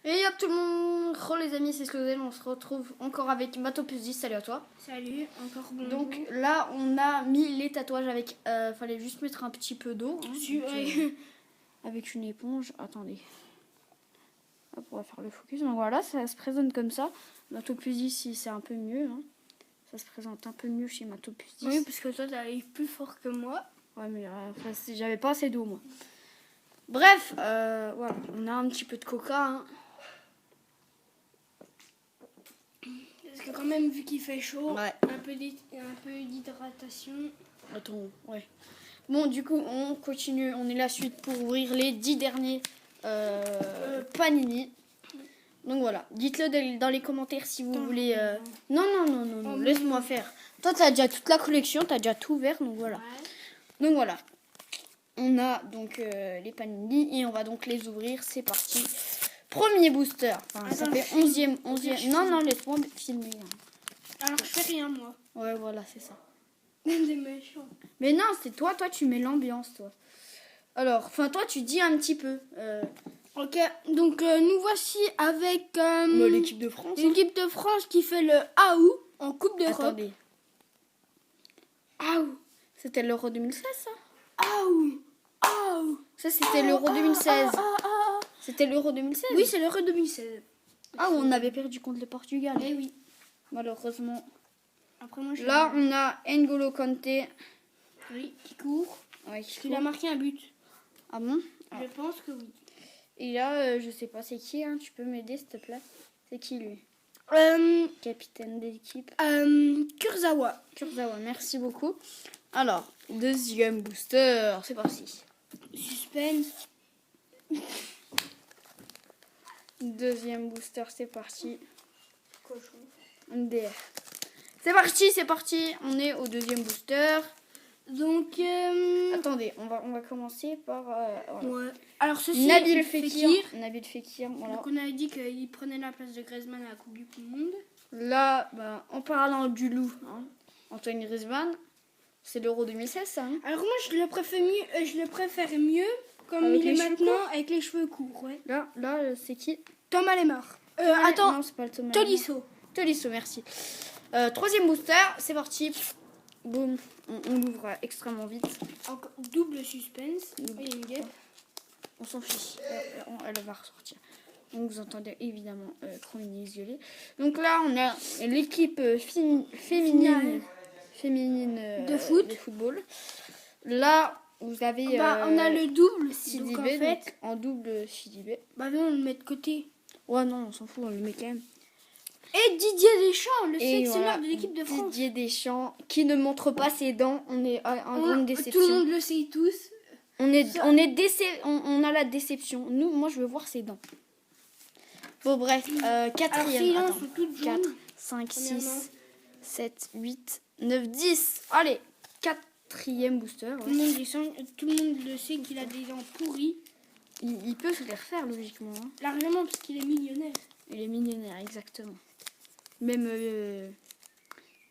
Et hop tout le monde, les amis, c'est Slozel, on se retrouve encore avec Matopus 10, salut à toi. Salut, encore bonjour. Donc là on a mis les tatouages avec, fallait juste mettre un petit peu d'eau. Hein, avec une éponge, attendez. Hop, on va faire le focus, donc voilà, ça se présente comme ça. Matopus 10 ici c'est un peu mieux, hein. Ça se présente un peu mieux chez Matopus 10. Oui, parce que toi t'arrives plus fort que moi. Ouais mais j'avais pas assez d'eau moi. Bref, voilà, on a un petit peu de coca, hein. Parce que quand même, vu qu'il fait chaud, Ouais. un peu d'hydratation. Attends, ouais. Bon, du coup, on continue. On est la suite pour ouvrir les 10 derniers Panini. Donc voilà. Dites-le dans les commentaires si vous voulez. Non. Laisse-moi faire. Toi, t'as déjà toute la collection. T'as déjà tout ouvert. Donc voilà. Ouais. Donc voilà. On a donc les Panini et on va donc les ouvrir. C'est parti. Premier booster. Enfin, ça fait 11e. Non, laisse-moi filmer. Alors, je fais rien, moi. Ouais, voilà, c'est ça. Des méchants. Mais non, c'est toi tu mets l'ambiance, toi. Alors, enfin, toi, tu dis un petit peu. Ok, donc nous voici avec L'équipe de France. l'équipe de France qui fait le AOU en Coupe d'Europe. Attendez. AOU. C'était l'Euro 2016, ça AOU. AOU. Ça, c'était l'Euro 2016. C'était l'Euro 2016 Oui, c'est l'Euro 2016. Ah, on avait perdu contre le Portugal. Eh oui. Malheureusement. Après, moi, je Là, on a N'Golo Kanté. Oui, qui court. Ouais, Il a marqué un but. Ah bon? Je pense que oui. Et là, je sais pas, c'est qui, hein? Tu peux m'aider, s'il te plaît? C'est qui, lui? Capitaine d'équipe. Kurzawa. Kurzawa, merci beaucoup. Alors, deuxième booster, c'est parti. Suspense. Deuxième booster, c'est parti. Cochon. MDR. C'est parti. On est au deuxième booster. Donc, Attendez, on va commencer par voilà. ouais. Alors, ceci Nabil Fekir. Voilà. Donc, on avait dit qu'il prenait la place de Griezmann à la Coupe du Monde. Là, en parlant du loup, hein, Antoine Griezmann, c'est l'Euro 2016, ça. Hein. Alors, moi, je le préfère mieux comme Avec il est les cheveux maintenant courts. avec les cheveux courts. Ouais. Là, c'est qui? Thomas Lemar. Attends, Non, c'est pas le Thomas. Tolisso. Tolisso, merci. Troisième booster, c'est parti. Boum, on l'ouvre extrêmement vite. Encore double suspense. Il y a une guêpe. On s'en fiche, elle va ressortir. Donc vous entendez évidemment Chromini violet. Donc là on a l'équipe féminine de foot. de football. Là vous avez on a le double Sidibé, donc en fait. en double Sidibé. Bah non, on le met de côté. Ouais non on s'en fout, on le met quand même. Et Didier Deschamps, le sélectionneur voilà, de l'équipe de France. Didier Deschamps qui ne montre pas ses dents, on est en grande déception. Tout le monde le sait tous. On a la déception. Moi je veux voir ses dents. Bon bref, quatrième. Alors, Attends, toutes 4, 5, 6, 7, 8, 9, 10. Allez, quatrième booster. Ouais. Tout le monde le sait qu'il a des dents pourries. Il peut se les refaire logiquement. Hein. Largement parce qu'il est millionnaire. Il est millionnaire, exactement. Même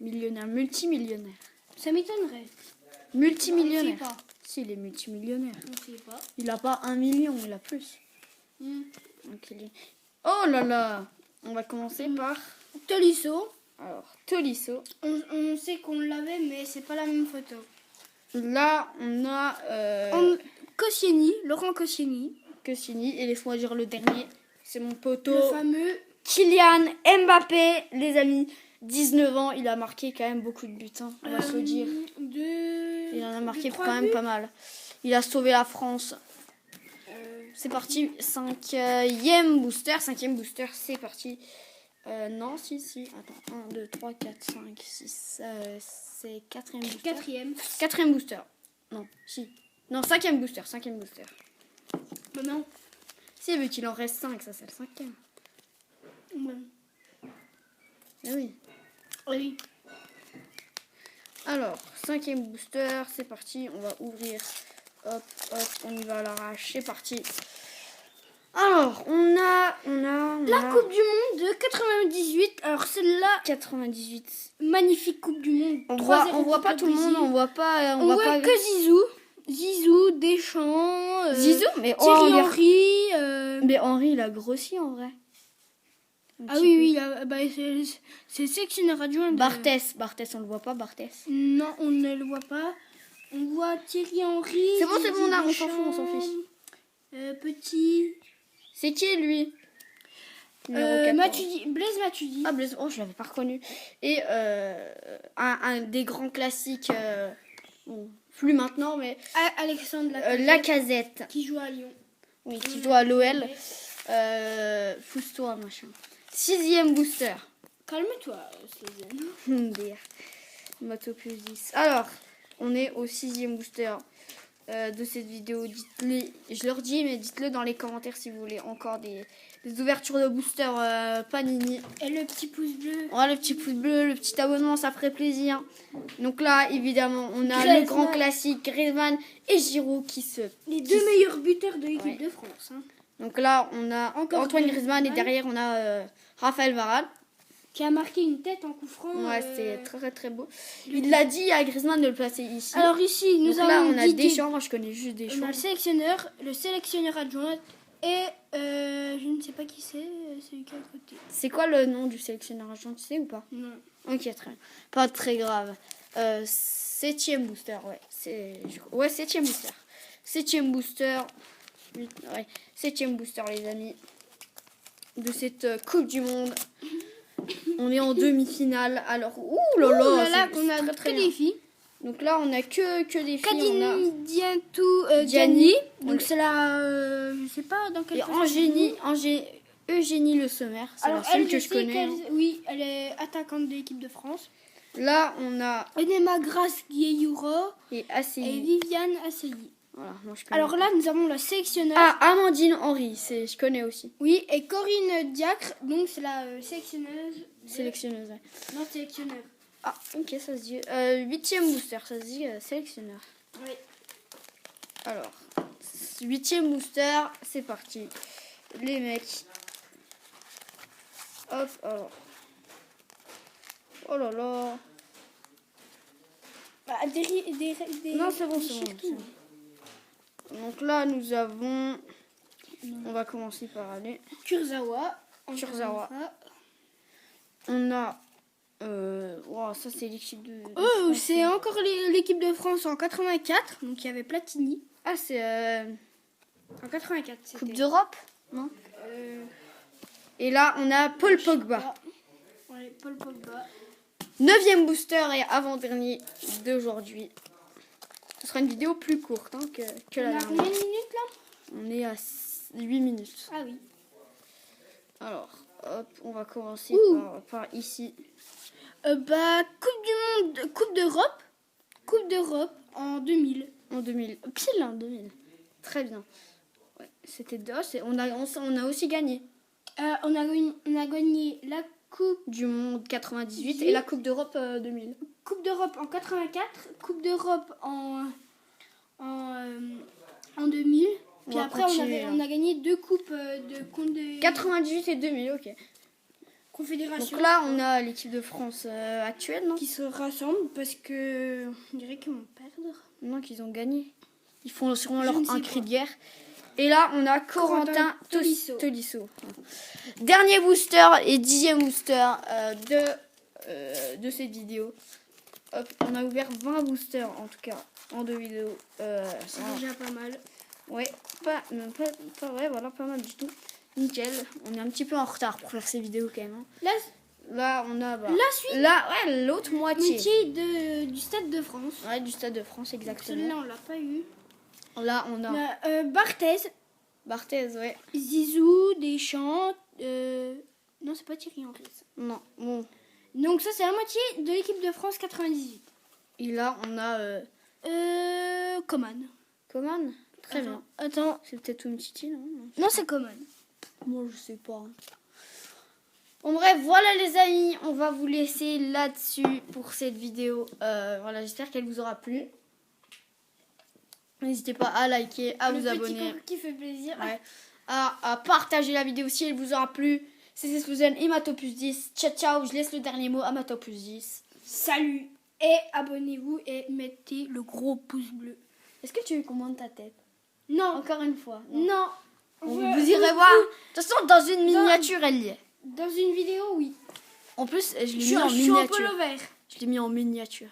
millionnaire, multimillionnaire. Ça m'étonnerait. Multimillionnaire. On sait pas. Si, il est multimillionnaire. On sait pas. Il a pas 1 million, il a plus. Donc, oh là là. On va commencer par Tolisso. Alors, Tolisso. On sait qu'on l'avait, mais c'est pas la même photo. Là, on a Koscielny, Laurent Koscielny. Koscielny. Et laisse-moi dire le dernier. C'est mon poteau. Le fameux Kylian Mbappé, les amis. 19 ans, il a marqué quand même beaucoup de buts. Hein, on va se le dire. Il en a marqué quand même pas mal. Il a sauvé la France. C'est parti. Cinquième booster, c'est parti. Non, si. Attends, 1, 2, 3, 4, 5, 6. C'est quatrième booster. Quatrième booster. Non, si. Non, cinquième booster. Mais non. Si, vu qu'il en reste 5, ça c'est le cinquième. Ouais. Ah oui. Oui. Alors, cinquième booster, c'est parti. On va ouvrir. Hop, on y va à l'arrache. C'est parti. Alors, on a la Coupe du Monde de 98. Alors celle-là, 98. Magnifique Coupe du Monde. On voit pas tout le monde, on voit pas que Zizou. Zizou, Deschamps, Zizou, mais Thierry regarde. Henry. Mais Henry, il a grossi en vrai. Ah oui, oui, bah, c'est sélectionneur adjoint. Barthès, on le voit pas, Barthès. Non, on ne le voit pas. On voit Thierry Henry. C'est bon, on s'en fout, on s'en fiche. Petit. C'est qui lui? Numéro 14. Blaise Matuidi. Ah, Blaise, oh, je l'avais pas reconnu. Et un des grands classiques, bon, plus maintenant, mais Alexandre Lacazette. Qui joue à Lyon. Oui, qui joue à l'OL. Pousse-toi, machin. 6e booster. Calme-toi, Cézanne. Dire. Moto plus 10. Alors, on est au 6e booster de cette vidéo. Dites-le, je leur dis, mais dites-le dans les commentaires si vous voulez encore des ouvertures de booster Panini. Et le petit pouce bleu. Oh, le petit pouce bleu, le petit abonnement, ça ferait plaisir. Donc là, évidemment, on a Griezmann. le grand classique Griezmann et Giroud Les deux meilleurs buteurs de l'équipe de France. Hein. Donc là, on a Encore Antoine Griezmann et derrière, on a Raphaël Varane. Qui a marqué une tête en coup franc. Ouais, c'est très très beau. Il l'a dit à Griezmann de le placer ici. Alors ici, nous Donc là, avons on a Didier. Deschamps. Moi, je connais juste On a Deschamps. le sélectionneur adjoint et je ne sais pas qui c'est, celui qui est à côté. C'est quoi le nom du sélectionneur adjoint, tu sais ou pas? Non. Ok, très bien. Pas très grave. 7e booster, ouais. Ouais, 7e booster. 7e booster. Ouais, 7e booster, les amis. De cette Coupe du Monde. On est en demi-finale. Alors, ouh là là, on a très, très que bien. des filles. Donc là, on a que des filles. On a Diantou Diani. Donc c'est la... je sais pas dans quelle et Eugénie Le Sommer. C'est la seule que je connais. Oui, elle est attaquante de l'équipe de France. Là, on a Enema Grace Gueyuro et et Viviane Asseyi. Voilà, moi je connais. Alors là, nous avons la sélectionneuse. Ah, Amandine Henry, je connais aussi. Oui, et Corinne Diacre, donc c'est la sélectionneuse. Sélectionneuse, ouais. Non, sélectionneur. Ah, ok, ça se dit. 8e booster, ça se dit sélectionneur. Oui. Alors, 8e booster, c'est parti. Les mecs. Hop, alors. Oh là là. Bah, Non, c'est bon. Donc là, nous avons... On va commencer par aller. Kurzawa. On a... wow, ça, c'est l'équipe de... Oh, c'est encore l'équipe de France en 84. Donc il y avait Platini. Ah, c'est... En 84, c'était. Coupe d'Europe, non? Et là, on a Paul Pogba. Ouais, Paul Pogba. 9e booster et avant-dernier d'aujourd'hui. Ce sera une vidéo plus courte hein, que la On a dernière. combien de minutes là? On est à 8 minutes. Ah oui. Alors, hop, on va commencer par ici. Coupe d'Europe en 2000. En 2000. Pile, hein, 2000. Très bien. Ouais, c'était deux. On a aussi gagné. On a gagné la Coupe Du Monde 98 et la Coupe d'Europe 2000. Coupe d'Europe en 84, Coupe d'Europe en 2000. Puis après, on a gagné 2 coupes de 98 et 2000, ok. Confédération. Donc là, on a l'équipe de France actuelle, non? Qui se rassemblent parce que on dirait qu'ils vont perdre. Non, qu'ils ont gagné. Ils font sûrement un cri de guerre. Et là, on a Corentin Tolisso. Dernier booster et 10e booster de cette vidéo. Hop, on a ouvert 20 boosters en tout cas en 2 vidéos. C'est déjà pas mal. Ouais, pas mal du tout. Nickel. On est un petit peu en retard pour faire ces vidéos quand même. Hein. Là, on a la suite. Là, ouais, l'autre moitié. Du Stade de France. Ouais, du Stade de France, exactement. Celui-là, on l'a pas eu. Là, on a Barthez, ouais. Zizou, Deschamps. Non, c'est pas Thierry Henry. Non, bon. Donc ça, c'est la moitié de l'équipe de France 98. Et là, on a Coman. Coman. Très bien. Attends. C'est peut-être Umtiti, non? Non, c'est Coman. Moi, je sais pas. Bon, bref, voilà les amis. On va vous laisser là-dessus pour cette vidéo. Voilà, j'espère qu'elle vous aura plu. N'hésitez pas à liker, à vous abonner. Qui fait plaisir. Ouais. À partager la vidéo si elle vous aura plu. C'est Susan et Matopus 10. Ciao, ciao. Je laisse le dernier mot à Matopus 10. Salut. Et abonnez-vous et mettez le gros pouce bleu. Est-ce que tu veux qu'on monte ta tête? Non. Encore une fois. Non. Vous irez voir. De toute façon, dans une miniature, elle y est. Dans une vidéo, oui. En plus, je l'ai Je mis en suis en miniature. polo vert. Je l'ai mis en miniature.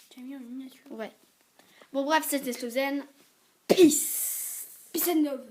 Tu as mis en miniature. Ouais. Bon, bref, c'était Slozen. Peace. Peace and love.